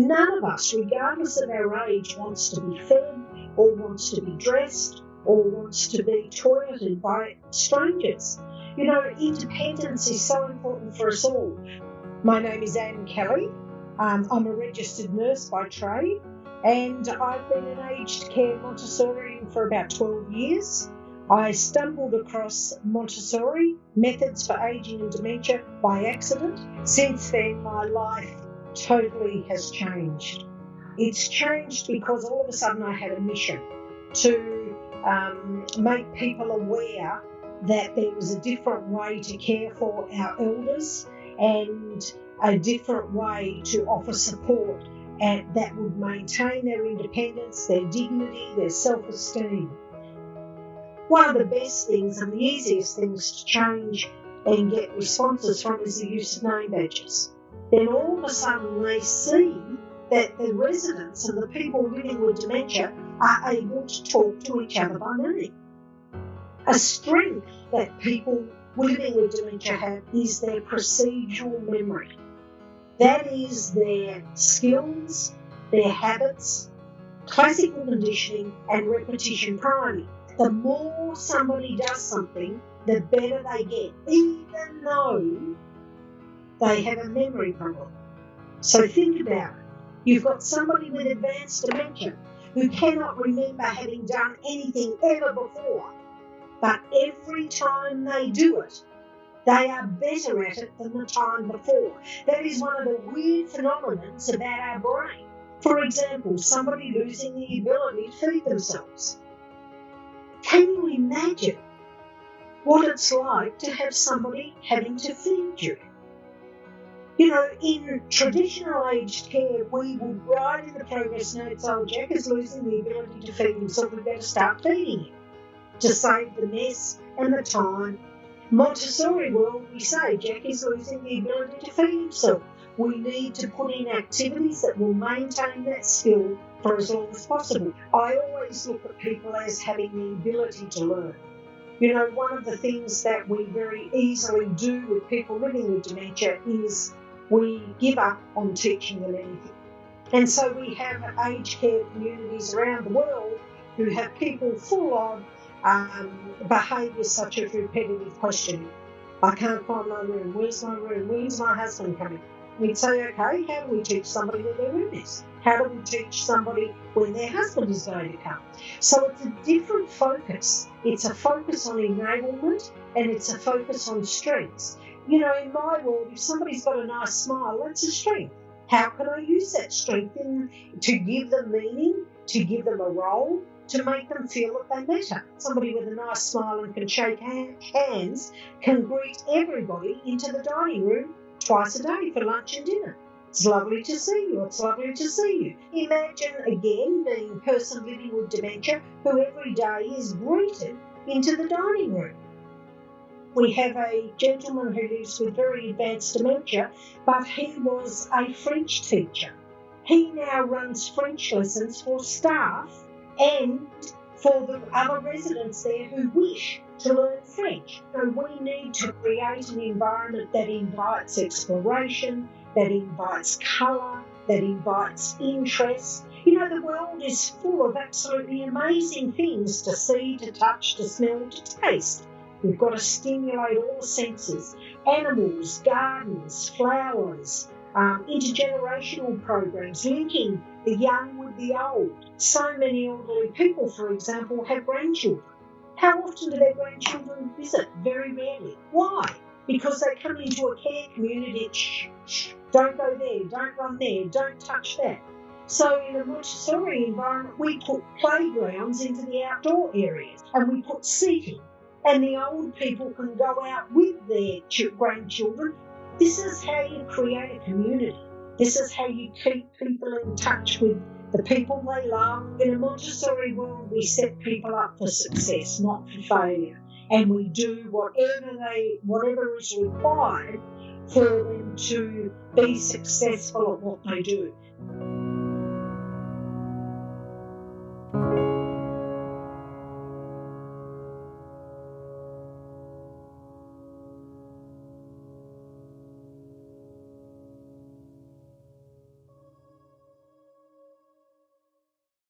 None of us, regardless of our age, wants to be fed or wants to be dressed or wants to be toileted by strangers. You know, independence is so important for us all. My name is Anne Kelly. I'm a registered nurse by trade, and I've been an aged care Montessori for about 12 years. I stumbled across Montessori methods for aging and dementia by accident. Since then, my life totally has changed. It's changed because all of a sudden I had a mission to make people aware that there was a different way to care for our elders and a different way to offer support and that would maintain their independence, their dignity, their self-esteem. One of the best things and the easiest things to change and get responses from is the use of name badges. Then all of a sudden they see that the residents and the people living with dementia are able to talk to each other by name. A strength that people living with dementia have is their procedural memory. That is their skills, their habits, classical conditioning and repetition priming. The more somebody does something, the better they get, even though they have a memory problem. So think about it. You've got somebody with advanced dementia who cannot remember having done anything ever before, but every time they do it, they are better at it than the time before. That is one of the weird phenomena about our brain. For example, somebody losing the ability to feed themselves. Can you imagine what it's like to have somebody having to feed you? You know, in traditional aged care, we would write in the progress notes, oh, Jack is losing the ability to feed himself, we better start feeding him to save the mess and the time. Montessori world, we say Jack is losing the ability to feed himself. We need to put in activities that will maintain that skill for as long as possible. I always look at people as having the ability to learn. You know, one of the things that we very easily do with people living with dementia is we give up on teaching them anything. And so we have aged care communities around the world who have people full of behaviours such as repetitive questioning. I can't find my room. Where's my room? When's my husband coming? We'd say, okay, how do we teach somebody where their room is? How do we teach somebody when their husband is going to come? So it's a different focus. It's a focus on enablement and it's a focus on strengths. You know, in my world, if somebody's got a nice smile, that's a strength. How can I use that strength to give them meaning, to give them a role, to make them feel that they matter? Somebody with a nice smile and can shake hands can greet everybody into the dining room twice a day for lunch and dinner. It's lovely to see you. It's lovely to see you. Imagine, again, being a person living with dementia who every day is greeted into the dining room. We have a gentleman who lives with very advanced dementia, but he was a French teacher. He now runs French lessons for staff and for the other residents there who wish to learn French. So we need to create an environment that invites exploration, that invites colour, that invites interest. You know, the world is full of absolutely amazing things to see, to touch, to smell, to taste. We've got to stimulate all the senses. Animals, gardens, flowers, intergenerational programs, linking the young with the old. So many elderly people, for example, have grandchildren. How often do their grandchildren visit? Very rarely. Why? Because they come into a care community, don't go there, don't run there, don't touch that. So in a Montessori environment, we put playgrounds into the outdoor areas and we put seating. And the old people can go out with their grandchildren. This is how you create a community. This is how you keep people in touch with the people they love. In a Montessori world, we set people up for success, not for failure. And we do whatever is required for them to be successful at what they do.